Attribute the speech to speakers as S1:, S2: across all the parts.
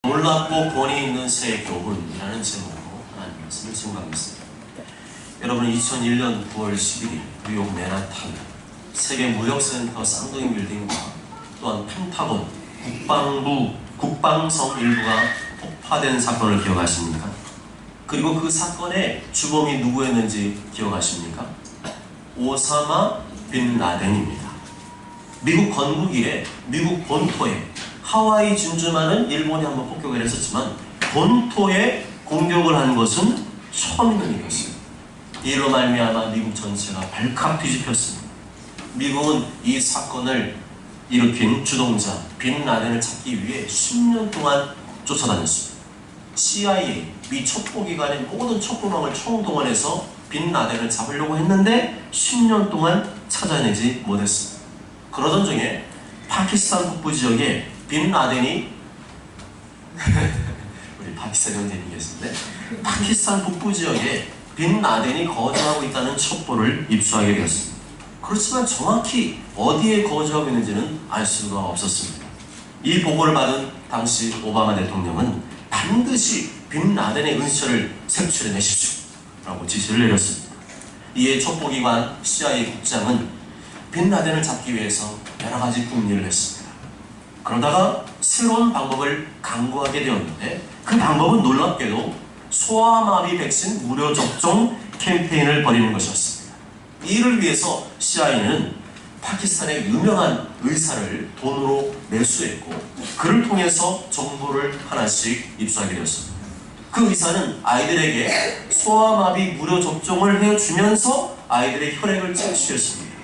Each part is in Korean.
S1: 놀랍고 권위 있는 새 교훈이라는 제목으로 하나님 말씀을 증거하겠습니다. 여러분, 2001년 9월 11일 뉴욕 맨하탄 세계 무역센터 쌍둥이 빌딩과 또한 펜타곤 국방성 일부가 폭파된 사건을 기억하십니까? 그리고 그 사건의 주범이 누구였는지 기억하십니까? 오사마 빈 라덴입니다. 미국 건국 이래 미국 본토에 하와이 진주만은 일본이 한번 폭격을 했었지만 본토에 공격을 한 것은 처음 있는 일이었습니다. 이로 말미암아 미국 전체가 발칵 뒤집혔습니다. 미국은 이 사건을 일으킨 주동자 빈 라덴을 찾기 위해 10년 동안 쫓아다녔습니다. CIA, 미 첩보기관의 모든 첩보망을 총동원해서 빈 라덴을 잡으려고 했는데 10년 동안 찾아내지 못했습니다. 그러던 중에 파키스탄 북부 지역에 빈 라덴이 우리 파키스탄 형제님 계신데 파키스탄 북부 지역에 빈 라덴이 거주하고 있다는 첩보를 입수하게 되었습니다. 그렇지만 정확히 어디에 거주하고 있는지는 알 수가 없었습니다. 이 보고를 받은 당시 오바마 대통령은 반드시 빈 라덴의 은시처를 색출해 내십시오 라고 지시를 내렸습니다. 이에 첩보기관 CIA 국장은 빈 라덴을 잡기 위해서 여러가지 궁리를 했습니다. 그러다가 새로운 방법을 강구하게 되었는데 그 방법은 놀랍게도 소아마비 백신 무료 접종 캠페인을 벌이는 것이었습니다. 이를 위해서 CIA는 파키스탄의 유명한 의사를 돈으로 매수했고 그를 통해서 정보를 하나씩 입수하게 되었습니다. 그 의사는 아이들에게 소아마비 무료 접종을 해주면서 아이들의 혈액을 채취했습니다.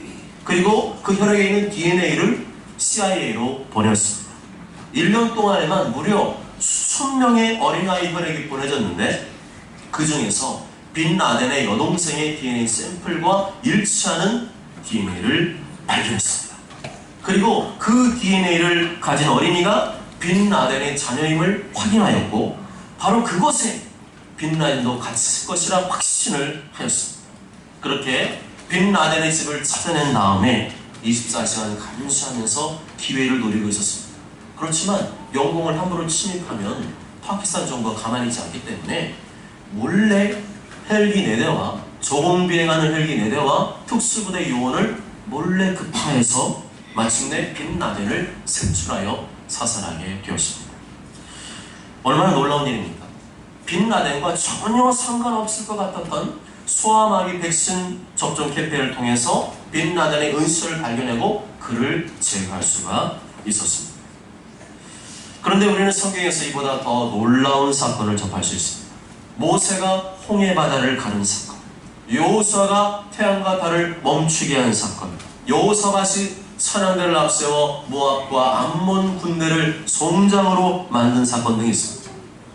S1: 그리고 그 혈액에 있는 DNA를 CIA로 보냈습니다. 1년 동안에만 무려 수천 명의 어린아이 혈액이 보내졌는데 그 중에서 빈 라덴의 여동생의 DNA 샘플과 일치하는 DNA를 발견했습니다. 그리고 그 DNA를 가진 어린이가 빈 라덴의 자녀임을 확인하였고 바로 그곳에 빈 라덴도 같이 있을 것이라 확신을 하였습니다. 그렇게 빈 라덴의 집을 찾아낸 다음에 24시간 감시하면서 기회를 노리고 있었습니다. 그렇지만 영공을 함부로 침입하면 파키스탄 정부가 가만히 있지 않기 때문에 몰래 헬기 4대와 조공 비행하는 헬기 4대와 특수부대 요원을 몰래 급파해서 마침내 빈 라덴을 색출하여 사살하게 되었습니다. 얼마나 놀라운 일입니까? 빈 라덴과 전혀 상관없을 것 같았던 소아마비 백신 접종 캠페인을 통해서 빈 라덴의 은시처를 발견하고 그를 제거할 수가 있었습니다. 그런데 우리는 성경에서 이보다 더 놀라운 사건을 접할 수 있습니다. 모세가 홍해 바다를 가른 사건, 여호수아가 태양과 달을 멈추게 한 사건, 여호사밧이 선양대를 앞세워 모압과 암몬 군대를 송장으로 만든 사건 등이 있습니다.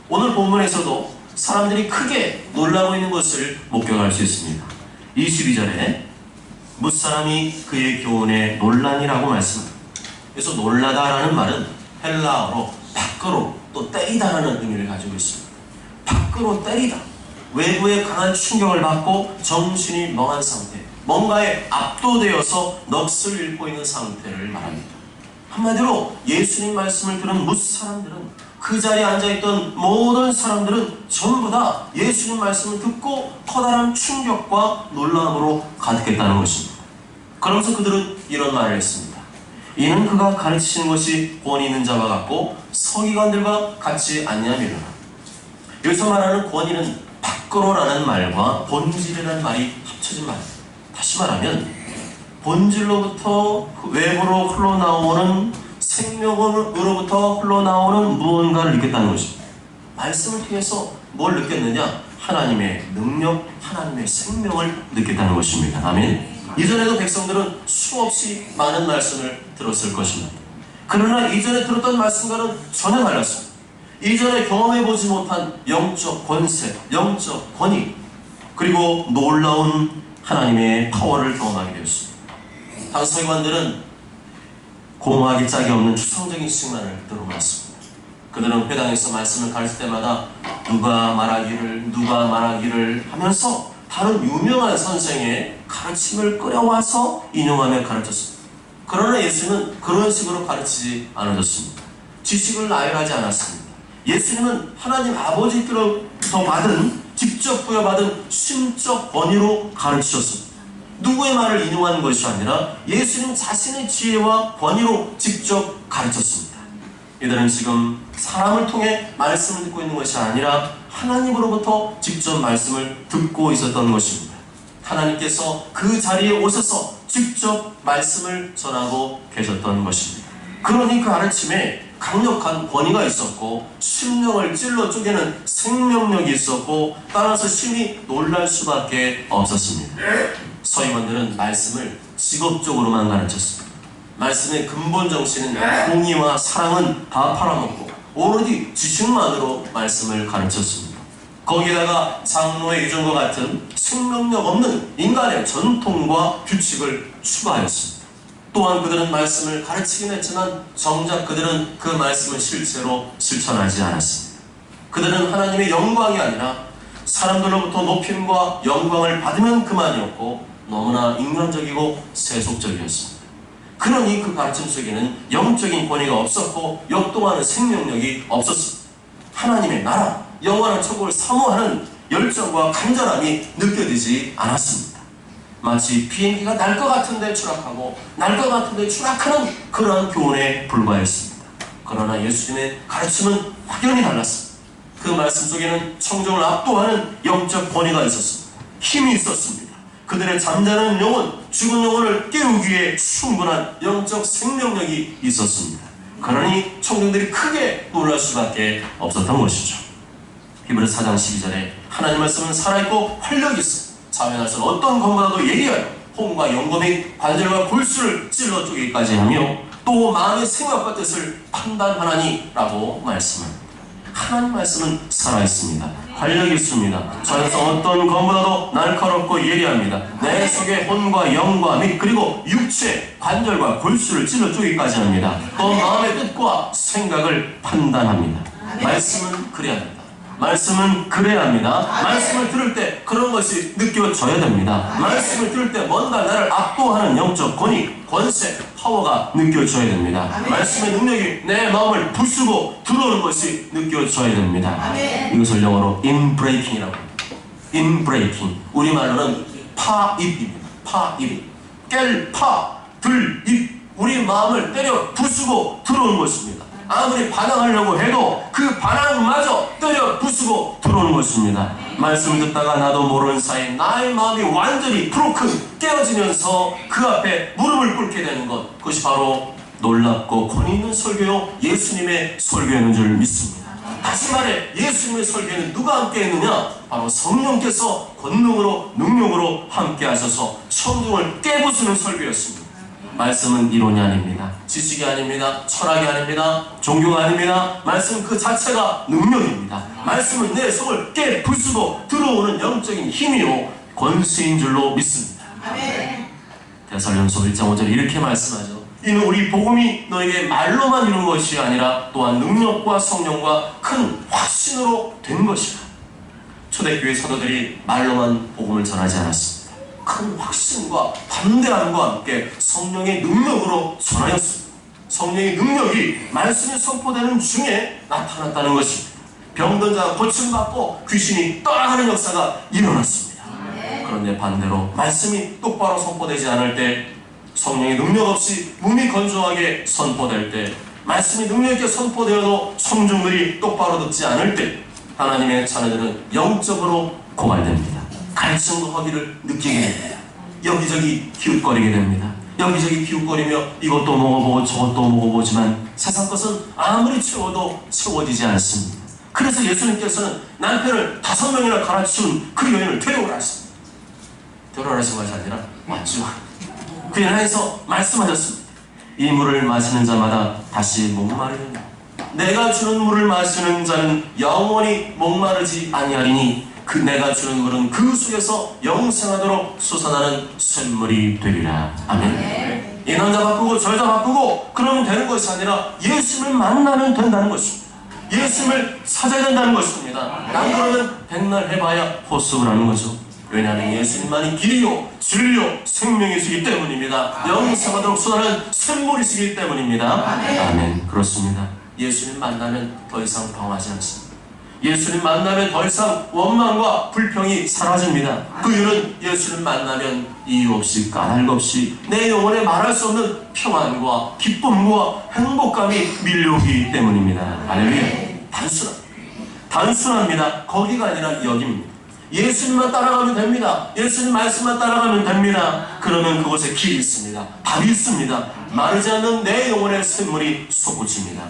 S1: 오늘 본문에서도 사람들이 크게 놀라고 있는 것을 목격할 수 있습니다. 22절에 뭇사람이 그의 교훈에 놀라니라고 말씀합니다. 그래서 놀라다라는 말은 헬라어로 밖으로 또 때리다라는 의미를 가지고 있습니다. 밖으로 때리다, 외부에 강한 충격을 받고 정신이 멍한 상태, 뭔가에 압도되어서 넋을 잃고 있는 상태를 말합니다. 한마디로 예수님 말씀을 들은 뭇사람들은, 그 자리에 앉아있던 모든 사람들은 전부 다 예수님 말씀을 듣고 커다란 충격과 놀람으로 가득했다는 것입니다. 그러면서 그들은 이런 말을 했습니다. 이는 그가 가르치시는 것이 권위 있는 자와 같고 서기관들과 같지 아니하밀라. 여기서 말하는 권위는 밖으로라는 말과 본질이라는 말이 합쳐진 말입니다. 다시 말하면 본질로부터 외부로 흘러나오는 생명으로부터 흘러나오는 무언가를 느꼈다는 것입니다. 말씀을 통해서 뭘 느꼈느냐? 하나님의 능력, 하나님의 생명을 느꼈다는 것입니다. 아멘. 이전에도 백성들은 수없이 많은 말씀을 들었을 것입니다. 그러나 이전에 들었던 말씀과는 전혀 달랐습니다. 이전에 경험해보지 못한 영적 권세, 영적 권위, 그리고 놀라운 하나님의 파워를 경험하게 되었습니다. 당시 서기관들은 공허하기 짝이 없는 추상적인 칭찬을 들어봤습니다. 그들은 회당에서 말씀을 가르칠 때마다 누가 말하기를 하면서 다른 유명한 선생의 가르침을 끌어와서 인용하며 가르쳤습니다. 그러나 예수는 그런 식으로 가르치지 않으셨습니다. 지식을 나열하지 않았습니다. 예수님은 하나님 아버지께로부터 받은, 직접 부여받은 심적 권위로 가르치셨습니다. 누구의 말을 인용한 것이 아니라 예수님 자신의 지혜와 권위로 직접 가르쳤습니다. 이들은 지금 사람을 통해 말씀을 듣고 있는 것이 아니라 하나님으로부터 직접 말씀을 듣고 있었던 것입니다. 하나님께서 그 자리에 오셔서 직접 말씀을 전하고 계셨던 것입니다. 그러니 그 가르침에 강력한 권위가 있었고 심령을 찔러 쪼개는 생명력이 있었고 따라서 심히 놀랄 수밖에 없었습니다. 서임원들은 말씀을 직업적으로만 가르쳤습니다. 말씀의 근본 정신은 공의와 사랑은 다 팔아먹고 오로지 지식만으로 말씀을 가르쳤습니다. 거기에다가 장로의 유전과 같은 생명력 없는 인간의 전통과 규칙을 추가하였습니다. 또한 그들은 말씀을 가르치긴 했지만 정작 그들은 그 말씀을 실제로 실천하지 않았습니다. 그들은 하나님의 영광이 아니라 사람들로부터 높임과 영광을 받으면 그만이었고 너무나 인간적이고 세속적이었습니다. 그러니 그 가르침 속에는 영적인 권위가 없었고 역동하는 생명력이 없었습니다. 하나님의 나라, 영원한 천국을 사모하는 열정과 간절함이 느껴지지 않았습니다. 마치 비행기가 날 것 같은데 추락하고 날 것 같은데 추락하는 그러한 교훈에 불과했습니다. 그러나 예수님의 가르침은 확연히 달랐습니다. 그 말씀 속에는 청중을 압도하는 영적 권위가 있었습니다. 힘이 있었습니다. 그들의 잠자는 영혼, 죽은 영혼을 깨우기에 충분한 영적 생명력이 있었습니다. 그러니 청중들이 크게 놀랄 수밖에 없었던 것이죠. 히브리서 4장 12절에 하나님 말씀은 살아있고 활력이 있어 자면할 수는 어떤 것보다도 예리하여 혼과 영과 및 관절과 골수를 찔러 쪼개기까지 하며 또 마음의 생각과 뜻을 판단하나니 라고 말씀합니다. 하나님 말씀은 살아있습니다. 활력이 있습니다. 자연성 어떤 것보다도 날카롭고 예리합니다. 내 속에 혼과 영과 및 그리고 육체, 관절과 골수를 찔러 쪼개기까지 합니다. 또 마음의 뜻과 생각을 판단합니다. 말씀은 그래야 합니다. 말씀은 그래야 합니다. 말씀을 들을 때 그런 것이 느껴져야 됩니다. 말씀을 들을 때 뭔가 나를 압도하는 영적 권위, 권세, 파워가 느껴져야 됩니다. 말씀의 능력이 내 마음을 부수고 들어오는 것이 느껴져야 됩니다. 이것을 영어로 inbreaking이라고 합니다. inbreaking. 우리말로는 파입입니다. 파입. 깰 파, 들, 입. 우리 마음을 때려 부수고 들어오는 것입니다. 아무리 반항하려고 해도 그 반항마저 때려 부수고 들어오는 것입니다. 말씀을 듣다가 나도 모르는 사이 나의 마음이 완전히 브로큰 깨어지면서 그 앞에 무릎을 꿇게 되는 것, 그것이 바로 놀랍고 권위 있는 설교요 예수님의 설교였는 줄 믿습니다. 다시 말해 예수님의 설교에는 누가 함께 했느냐? 바로 성령께서 권능으로 능력으로 함께 하셔서 청중을 깨부수는 설교였습니다. 말씀은 이론이 아닙니다. 지식이 아닙니다. 철학이 아닙니다. 종교가 아닙니다. 말씀 그 자체가 능력입니다. 말씀은 내 속을 깨부수고 들어오는 영적인 힘이요 권세인 줄로 믿습니다. 데살로니가서 1장 5절에 이렇게 말씀하죠. 이는 우리 복음이 너에게 말로만 이룬 것이 아니라 또한 능력과 성령과 큰 확신으로 된 것이다. 초대교회 사도들이 말로만 복음을 전하지 않았습니다. 큰 확신과 담대함과 함께 성령의 능력으로 전하였습니다. 성령의 능력이 말씀이 선포되는 중에 나타났다는 것입니다. 병든 자가 고침받고 귀신이 떠나가는 역사가 일어났습니다. 그런데 반대로 말씀이 똑바로 선포되지 않을 때, 성령의 능력 없이 몸이 건조하게 선포될 때, 말씀이 능력 있게 선포되어도 청중들이 똑바로 듣지 않을 때 하나님의 자녀들은 영적으로 고갈됩니다. 가르침과 허기를 느끼게 됩니다. 여기저기 기웃거리게 됩니다. 여기저기 기웃거리며 이것도 먹어보고 저것도 먹어보지만 세상 것은 아무리 채워도 채워지지 않습니다. 그래서 예수님께서는 남편을 5명이나 갈아치운 그 여인을 데려오라 하십니다. 데려오라 하신 것이 아니라 맞죠. 그 연하에서 말씀하셨습니다. 이 물을 마시는 자마다 다시 목마르리니 내가 주는 물을 마시는 자는 영원히 목마르지 아니하리니 그 내가 주는 물은 그 속에서 영생하도록 솟아나는 샘물이 되리라. 아멘. 이 남자 바꾸고 저 여자 바꾸고 그러면 되는 것이 아니라 예수님을 만나면 된다는 것입니다. 예수님을 찾아야 된다는 것입니다. 안 그러면 백날 해봐야 헛수을 하는 거죠. 왜냐하면 예수님만이 길이요 진리요 생명이시기 때문입니다. 영생하도록 쏟아나는 샘물이시기 때문입니다. 아멘. 그렇습니다. 예수님 만나면 더 이상 방황하지 않습니다. 예수님 만나면 더 이상 원망과 불평이 사라집니다. 그 이유는 예수님 만나면 이유 없이 까닭 없이 내 영혼에 말할 수 없는 평안과 기쁨과 행복감이 밀려오기 때문입니다. 할렐루야. 단순합니다. 거기가 아니라 여기입니다. 예수님만 따라가면 됩니다. 예수님 말씀만 따라가면 됩니다. 그러면 그곳에 길이 있습니다. 답이 있습니다. 마르지 않는 내 영혼의 샘물이 솟구칩니다.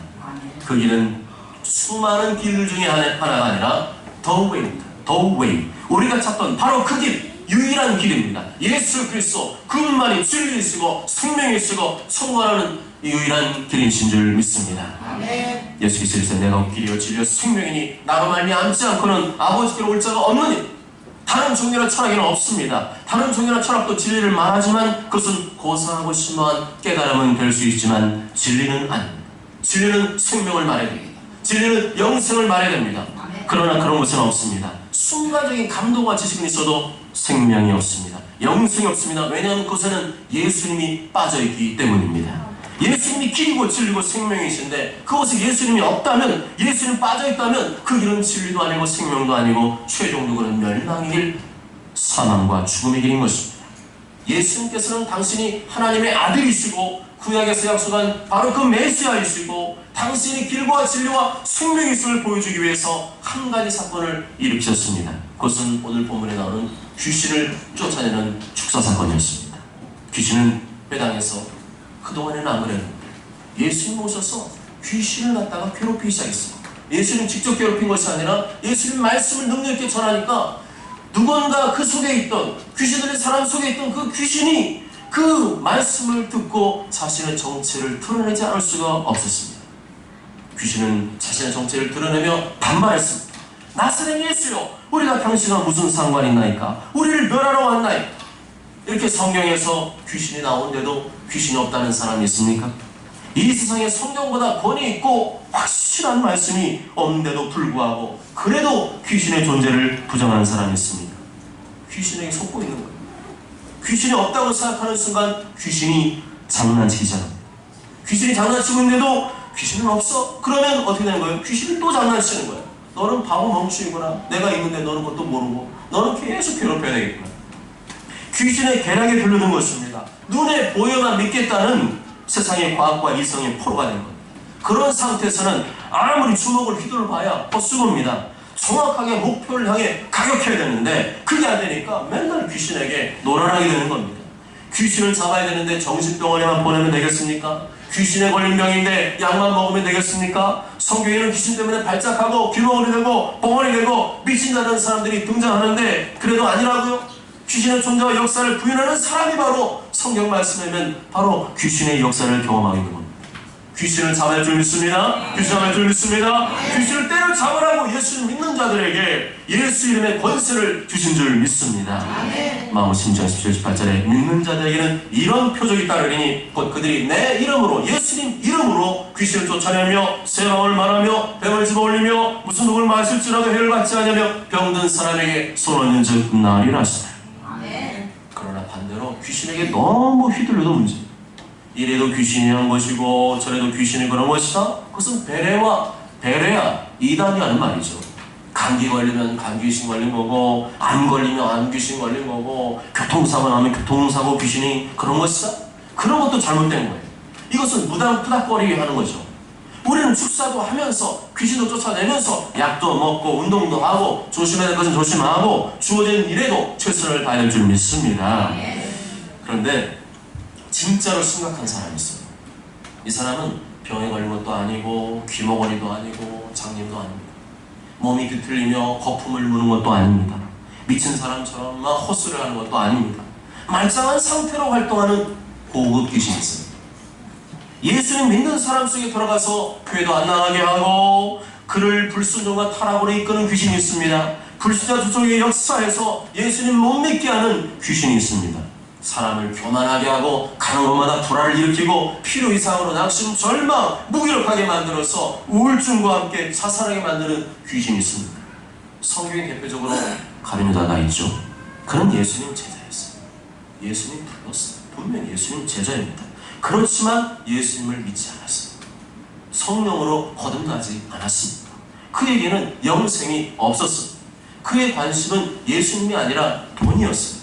S1: 그 길은 수많은 길들 중에 하나가 아니라 The Way입니다. The Way. 우리가 찾던 바로 그 길, 유일한 길입니다. 예수 그리스도 그분만이 진리이시고 생명이시고 성공하는 유일한 길이신 줄 믿습니다. 아멘. 예수 그리스도께서 내가 길이요 진리요 생명이니 나로 말미암지 않고는 아버지께로 올 자가 없느니 다른 종교나 철학에는 없습니다. 다른 종교나 철학도 진리를 말하지만 그것은 고상하고 심오한 깨달음은 될 수 있지만 진리는 아닙니다. 진리는 생명을 말해야 됩니다. 진리는 영생을 말해야 됩니다. 그러나 그런 것은 없습니다. 순간적인 감동과 지식은 있어도 생명이 없습니다. 영생이 없습니다. 왜냐하면 그것에는 예수님이 빠져있기 때문입니다. 예수님이 길이고 진리고 생명이신데 그곳에 예수님이 없다면, 예수님이 빠져있다면 그 길은 진리도 아니고 생명도 아니고 최종적으로는 멸망의 길, 사망과 죽음의 길인 것입니다. 예수님께서는 당신이 하나님의 아들이시고 구약에서 약속한 바로 그 메시아이시고 당신이 길과 진리와 생명의 있음을 보여주기 위해서 한 가지 사건을 일으키셨습니다. 그것은 오늘 본문에 나오는 귀신을 쫓아내는 축사 사건이었습니다. 귀신은 회당에서 그동안에는 안 그랬는데 예수님 오셔서 귀신을 갖다가 괴롭히기 시작했습니다. 예수님 직접 괴롭힌 것이 아니라 예수님 말씀을 능력 있게 전하니까 누군가 그 속에 있던 귀신들의 사람 속에 있던 그 귀신이 그 말씀을 듣고 자신의 정체를 드러내지 않을 수가 없었습니다. 귀신은 자신의 정체를 드러내며 반말했습니다. 나사렛 예수여, 우리가 당신과 무슨 상관이 있나이까? 우리를 멸하러 왔나이까? 이렇게 성경에서 귀신이 나오는데도 귀신이 없다는 사람이 있습니까? 이 세상에 성경보다 권위 있고 확실한 말씀이 없는데도 불구하고 그래도 귀신의 존재를 부정하는 사람이 있습니까? 귀신에게 속고 있는 거예요. 귀신이 없다고 생각하는 순간 귀신이 장난치기 시작합니다. 귀신이 장난치고 있는데도 귀신은 없어? 그러면 어떻게 되는 거예요? 귀신이 또 장난치는 거예요. 너는 바보 멍충이구나. 내가 있는데 너는 그것도 모르고 너는 계속 괴롭혀야 되겠구나. 귀신의 계략에 들르는 것입니다. 눈에 보여만 믿겠다는 세상의 과학과 이성의 포로가 된 겁니다. 그런 상태에서는 아무리 주먹을 휘둘러봐야 헛수고입니다. 정확하게 목표를 향해 가격해야 되는데 그게 안 되니까 맨날 귀신에게 노란하게 되는 겁니다. 귀신을 잡아야 되는데 정신병원에만 보내면 되겠습니까? 귀신에 걸린 병인데 약만 먹으면 되겠습니까? 성경에는 귀신 때문에 발작하고 귀머거리 되고 벙어리 되고 미친다는 사람들이 등장하는데 그래도 아니라고요? 귀신의 존재와 역사를 부인하는 사람이 바로 성경 말씀이면 바로 귀신의 역사를 경험하게 되는 겁니다. 귀신을 잡을 줄 믿습니다. 귀신 잡을 줄 믿습니다. 귀신을 때려잡으라고 예수를 믿는 자들에게 예수 이름의 권세를 주신 줄 믿습니다. 마음을 신중하십시오. 18절에 믿는 자들에게는 이런 표적이 따르리니 곧 그들이 내 이름으로 예수님 이름으로 귀신을 쫓아내며 새 마음을 말하며 뱀을 집어올리며 무슨 독을 마실지라도 해를 받지 않으며 병든 사람에게 손을 얹은 즉 나으리라 하시다. 그러나 반대로 귀신에게 너무 휘둘려도 문제입니다. 이래도 귀신이 한 것이고 저래도 귀신이 그런 것이다? 그것은 베레야 이단이 하는 말이죠. 감기 걸리면 감귀신 걸린 거고 암 걸리면 암귀신 걸린 거고 교통사고 나면 교통사고 귀신이 그런 것이다? 그런 것도 잘못된 거예요. 이것은 무당투닥거리게 하는 거죠. 우리는 축사도 하면서 귀신도 쫓아내면서 약도 먹고 운동도 하고 조심해야 될 것은 조심하고 주어진 일에도 최선을 다해야 될 줄 믿습니다. 그런데 진짜로 심각한 사람이 있어요. 이 사람은 병에 걸린 것도 아니고 귀머거리도 아니고 장님도 아닙니다. 몸이 뒤틀리며 거품을 무는 것도 아닙니다. 미친 사람처럼 막 헛소리를 하는 것도 아닙니다. 말짱한 상태로 활동하는 고급 귀신이 있습니다. 예수님 믿는 사람 속에 들어가서 교회도 안 나가게 하고 그를 불순종과 타락으로 이끄는 귀신이 있습니다. 불신자 조정의 역사에서 예수님 못 믿게 하는 귀신이 있습니다. 사람을 교만하게 하고 가는 곳마다 불화를 일으키고 필요 이상으로 낙심, 절망, 무기력하게 만들어서 우울증과 함께 자살하게 만드는 귀신이 있습니다. 성경에 대표적으로 가룟유다가 있죠. 그는 예수님 제자였어요. 예수님 불렀어요. 분명히 예수님 제자입니다. 그렇지만 예수님을 믿지 않았어요. 성령으로 거듭나지 않았습니다. 그에게는 영생이 없었습니다. 그의 관심은 예수님이 아니라 돈이었어요.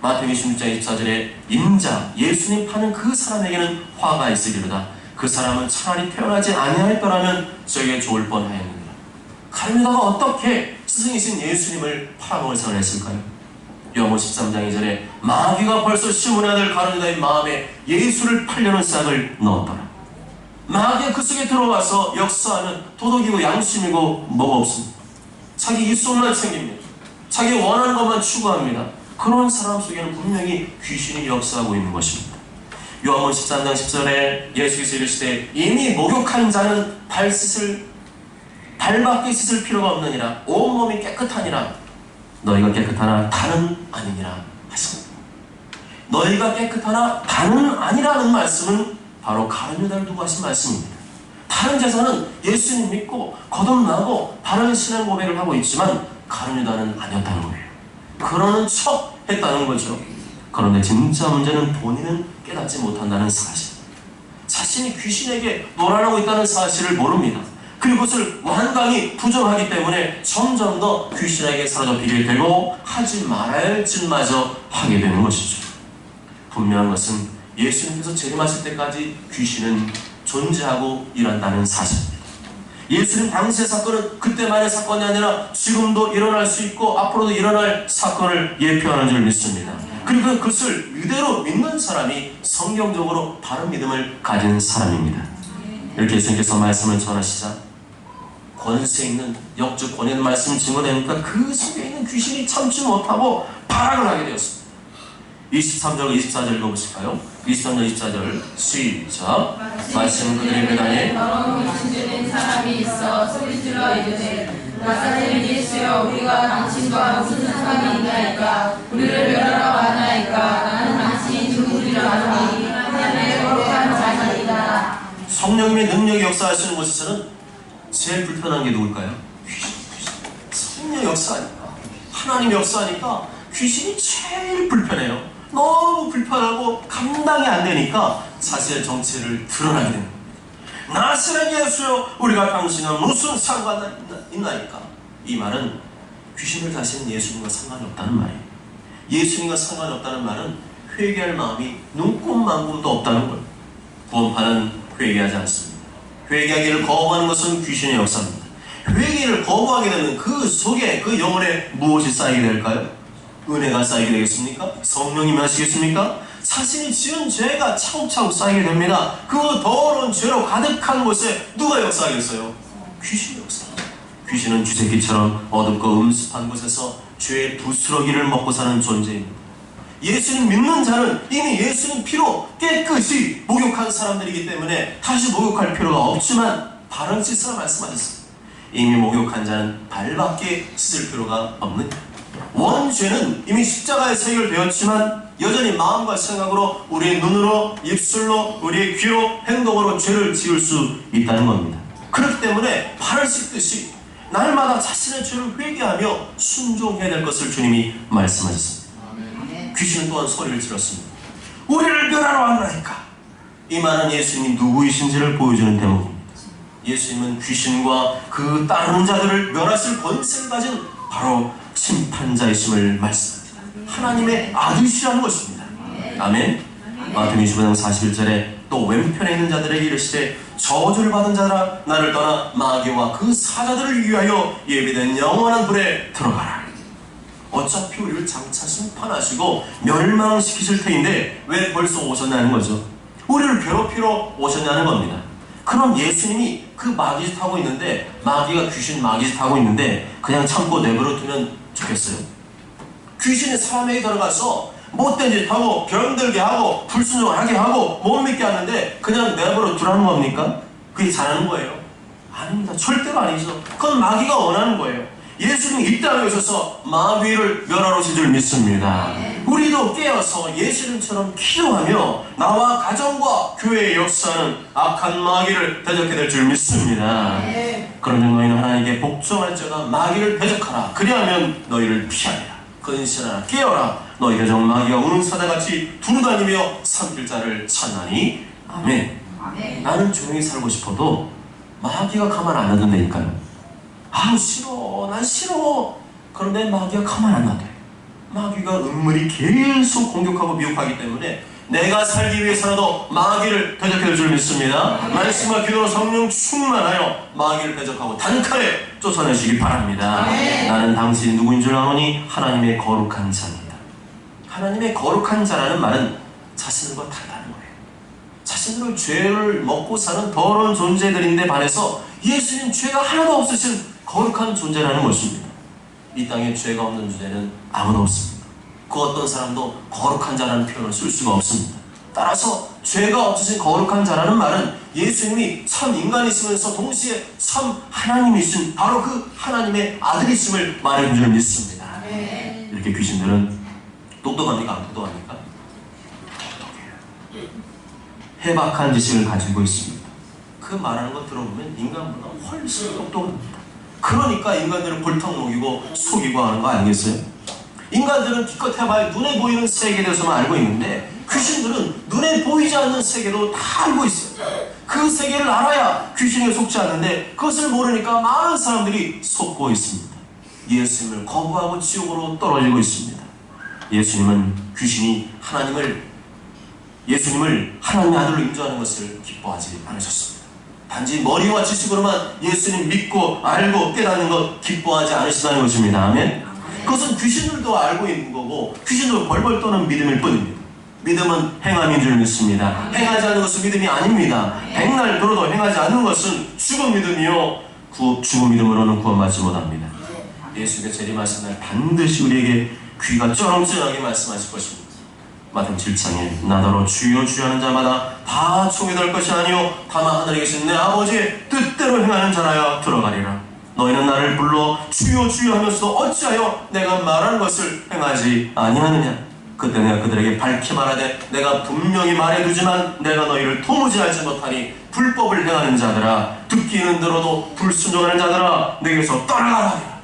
S1: 마태복음 26장 24절에 인자 예수님 파는 그 사람에게는 화가 있으리로다. 그 사람은 차라리 태어나지 아니할 거라면 저에게 좋을 뻔하였느니라. 가룟유다가 어떻게 스승이신 예수님을 팔아먹을 생각을 했을까요? 요한복음 13장 2절에 마귀가 벌써 시몬의 아들 가룟유다의 마음에 예수를 팔려는 싹을 넣었더라. 마귀가 그 속에 들어와서 역사하는 도덕이고 양심이고 뭐가 없습니다. 자기 입속만 챙깁니다. 자기 원하는 것만 추구합니다. 그런 사람 속에는 분명히 귀신이 역사하고 있는 것입니다. 요한복음 13장 10절에 예수께서 이르시되 이미 목욕한 자는 발밖에 씻을 필요가 없느니라. 온몸이 깨끗하니라. 너희가 깨끗하나 다는 아니니라 하십니다. 너희가 깨끗하나 다는 아니라는 말씀은 바로 가룟유다를 두고 하신 말씀입니다. 다른 제사는 예수님 믿고 거듭나고 바른 신앙 고백을 하고 있지만 가룟유다는 아니었다는 거예요. 그러는 척 했다는 거죠. 그런데 진짜 문제는 본인은 깨닫지 못한다는 사실, 자신이 귀신에게 노란하고 있다는 사실을 모릅니다. 그리고 그것을 완강히 부정하기 때문에 점점 더 귀신에게 사로잡히게 되고 하지 말아야 할 짓마저 하게 되는 것이죠. 분명한 것은 예수님께서 재림하실 때까지 귀신은 존재하고 일한다는 사실입니다. 예수님 당시의 사건은 그때만의 사건이 아니라 지금도 일어날 수 있고 앞으로도 일어날 사건을 예표하는 줄 믿습니다. 그리고 그것을 이대로 믿는 사람이 성경적으로 바른 믿음을 가진 사람입니다. 이렇게 예수님께서 말씀을 전하시자 권세 있는 역적 권위 있는 말씀을 증거되니까 그 속에 있는 귀신이 참지 못하고 발악을 하게 되었습니다. 23절 24절 읽어보실까요? 23절 24절 시작. 말씀 그들의 배단에
S2: 더러운 신주된 사람이 있어 소리질러 이르되 나사렛 예수여 우리가 당신과 무슨 상관이 있나이까? 우리를 멸하러 왔나이까? 나는 당신이 누구리라 하니 하나님의 거룩한 자니이다.
S1: 성령님의 능력이 역사하시는 곳에서는 제일 불편한 게 누굴까요? 귀신. 성령 역사하니까, 하나님 역사하니까 귀신이 제일 불편해요. 너무 불편하고 감당이 안 되니까 자신의 정체를 드러나게 됩니다. 나사렛 예수여 우리가 당신과 무슨 상관이 있나이까? 이 말은 귀신을 가신 예수님과 상관이 없다는 말이에요. 예수님과 상관이 없다는 말은 회개할 마음이 눈꼽만큼도 없다는 거예요. 구원파는 회개하지 않습니다. 회개하기를 거부하는 것은 귀신의 역사입니다. 회개를 거부하게 되면 그 속에 그 영혼에 무엇이 쌓이게 될까요? 은혜가 쌓이게 되겠습니까? 성령님이 하시겠습니까? 자신이 지은 죄가 차곡차곡 쌓이게 됩니다. 그 더러운 죄로 가득한 곳에 누가 역사하겠어요? 귀신이 역사합니다. 귀신은 쥐새끼처럼 어둡고 음습한 곳에서 죄의 부스러기를 먹고 사는 존재입니다. 예수님 믿는 자는 이미 예수님 피로 깨끗이 목욕한 사람들이기 때문에 다시 목욕할 필요가 없지만 바른 씻으라 말씀하셨습니다. 이미 목욕한 자는 발밖에 씻을 필요가 없는 원죄는 이미 십자가에서 해결되었지만 여전히 마음과 생각으로 우리의 눈으로 입술로 우리의 귀로 행동으로 죄를 지을 수 있다는 겁니다. 그렇기 때문에 발을 씻듯이 날마다 자신의 죄를 회개하며 순종해야 될 것을 주님이 말씀하셨습니다. 귀신은 또한 소리를 질렀습니다. 우리를 멸하러 왔나이까? 이 말은 예수님이 누구이신지를 보여주는 대목입니다. 예수님은 귀신과 그 따르는 자들을 멸하실 권세를 가진 바로 심판자이심을 말씀합니다. 하나님의 아들이시라는 것입니다. 아멘. 마태복음 25장 41절에 또 왼편에 있는 자들에게 이르시되 저주를 받은 자라 나를 떠나 마귀와 그 사자들을 위하여 예비된 영원한 불에 들어가라. 어차피 우리를 장차 심판하시고 멸망시키실 터인데 왜 벌써 오셨냐는 거죠. 우리를 괴롭히러 오셨냐는 겁니다. 그럼 예수님이 그 마귀짓 하고 있는데 마귀가 귀신 마귀짓 하고 있는데 그냥 참고 내버려 두면 좋겠어요? 귀신이 사람에게 들어가서 못된 짓 하고 병들게 하고 불순종하게 하고 못 믿게 하는데 그냥 내버려 두라는 겁니까? 그게 잘하는 거예요? 아닙니다. 절대로 아니죠. 그건 마귀가 원하는 거예요. 예수님이 이 땅에 오셔서 마귀를 멸하러 오신 줄 믿습니다. 우리도 깨어서 예수님처럼 기도하며 나와 가정과 교회의 역사는 악한 마귀를 대적해 될 줄 믿습니다. 그러면 너희는 하나님께 복종할지어다 마귀를 대적하라. 그리하면 너희를 피하리라. 근신하라 깨어라. 너희 가정 마귀가 우는 사자같이 두루다니며 삼킬 자를 찾나니. 아멘. 나는 조용히 살고 싶어도 마귀가 가만 안 놔둔다니까요. 아 싫어, 난 싫어. 그런데 마귀가 가만 안 놔둬요. 마귀가 은밀히 계속 공격하고 미혹하기 때문에 내가 살기 위해서라도 마귀를 대적할 줄 믿습니다. 말씀과 기도로 성령 충만하여 마귀를 대적하고 단칼에 쫓아내시기 바랍니다. 나는 당신이 누구인 줄 아노니 하나님의 거룩한 자입니다. 하나님의 거룩한 자라는 말은 자신과 다르다는 거예요. 자신으로 죄를 먹고 사는 더러운 존재들인데 반해서 예수님 죄가 하나도 없으신 거룩한 존재라는 것입니다. 이 땅에 죄가 없는 존재는 아무도 없습니다. 그 어떤 사람도 거룩한 자라는 표현을 쓸 수가 없습니다. 따라서 죄가 없으신 거룩한 자라는 말은 예수님이 참 인간이시면서 동시에 참 하나님이신 바로 그 하나님의 아들이심을 말해준 줄 믿습니다. 이렇게 귀신들은 똑똑합니까? 안 똑똑합니까? 똑똑해요. 해박한 지식을 가지고 있습니다. 그 말하는 거 들어보면 인간보다 훨씬 똑똑합니다. 그러니까 인간들을 골탕 먹이고 속이고 하는 거 아니겠어요? 인간들은 기껏 해봐야 눈에 보이는 세계에 대해서만 알고 있는데 귀신들은 눈에 보이지 않는 세계도 다 알고 있어요. 그 세계를 알아야 귀신에 속지 않는데 그것을 모르니까 많은 사람들이 속고 있습니다. 예수님을 거부하고 지옥으로 떨어지고 있습니다. 예수님은 귀신이 예수님을 하나님의 아들로 인정하는 것을 기뻐하지 않으셨습니다. 단지 머리와 지식으로만 예수님 믿고 알고 깨닫는 것 기뻐하지 않으시다는 것입니다. 아멘. 그것은 귀신들도 알고 있는 거고 귀신도 벌벌 떠는 믿음일 뿐입니다. 믿음은 행함인 줄 믿습니다. 행하지 않는 것은 믿음이 아닙니다. 백날 들어도 행하지 않는 것은 죽은 믿음이요 죽은 믿음으로는 구원받지 못합니다. 예수께서 재림하신 날 반드시 우리에게 귀가 쩌렁쩌렁하게 말씀하실 것입니다. 마태복음 7장에 나더러 주여 주여 하는 자마다 다 총이 될 것이 아니요 다만 하늘에 계신 내 아버지의 뜻대로 행하는 자라야 들어가리라. 너희는 나를 불러 주여 주여 하면서도 어찌하여 내가 말하는 것을 행하지 아니하느냐. 그때 내가 그들에게 밝히 말하되 내가 분명히 말해두지만 내가 너희를 도무지 알지 못하니 불법을 행하는 자들아 듣기는 들어도 불순종하는 자들아 내게서 떠나가라.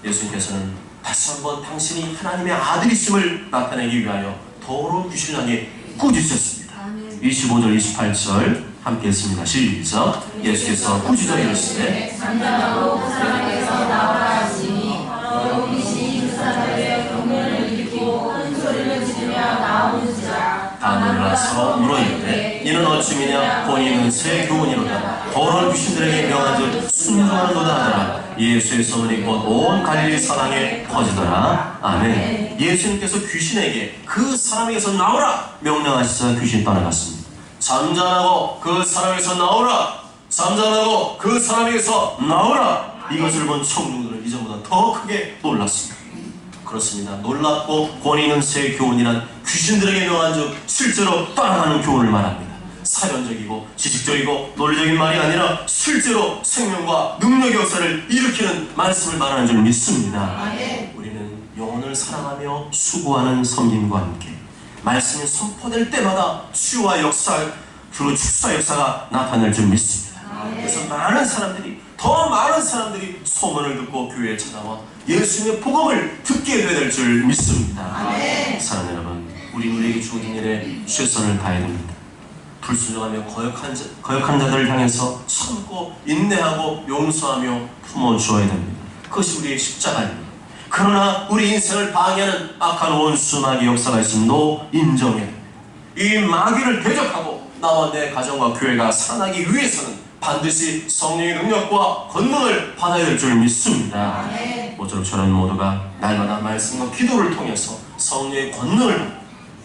S1: 예수님께서는 다시 한번 당신이 하나님의 아들이심을 나타내기 위하여 더러운 귀신을 향해 꾸짖으셨습니다. 25절 28절 함께 했습니다. 시작. 예수께서 꾸짖어 이르시되
S2: 잠잠하고 그 사람에게서 나오라 하시니 더러운 귀신이 그 사람에게 경련을 일으키고 큰 소리를 지르며 나오는지라.
S1: 다 놀라서 물어 이르되 이는 어찌미냐 본인은 새 교훈이로다. 더러운 귀신들에게 명한즉 순종하는도다 하더라. 예수의 소문이 곧 온 갈릴리 사방에 퍼지더라. 아멘. 예수님께서 귀신에게 그 사람에게서 나오라 명령하시자 귀신이 떠나갔습니다. 잠잠하고 그 사람에게서 나오라. 잠잠하고 그 사람에게서 나오라. 이것을 본 청중들은 이전보다 더 크게 놀랐습니다. 그렇습니다. 놀랍고 권위 있는 새 교훈이란 귀신들에게 명한즉 실제로 떠나가는 교훈을 말합니다. 사변적이고 지식적이고 논리적인 말이 아니라 실제로 생명과 능력의 역사를 일으키는 말씀을 말하는 줄 믿습니다. 우리는 영혼을 사랑하며 수고하는 섬김과 함께 말씀이 선포될 때마다 치유와 역사 그리고 축사 역사가 나타날 줄 믿습니다. 그래서 더 많은 사람들이 소문을 듣고 교회에 찾아와 예수님의 복음을 듣게 될 줄 믿습니다. 사랑하는 여러분, 우리에게 주어진 일에 최선을 다해야 됩니다. 불순종하며 거역한 자들을 향해서 참고 인내하고 용서하며 품어주어야 됩니다. 그것이 우리의 십자가입니다. 그러나 우리 인생을 방해하는 악한 원수 마귀 역사가 있음도 인정해야 됩니다. 이 마귀를 대적하고 나와 내 가정과 교회가 살아나기 위해서는 반드시 성령의 능력과 권능을 받아야 될 줄 믿습니다. 모쪼록 저는 모두가 날마다 말씀과 기도를 통해서 성령의 권능을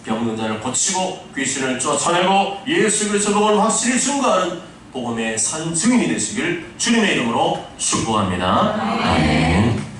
S1: 병든 자를 고치고 귀신을 쫓아내고 예수 그리스도의 복음을 확실히 증거하는 복음의 산 증인이 되시길 주님의 이름으로 축복합니다. 아멘.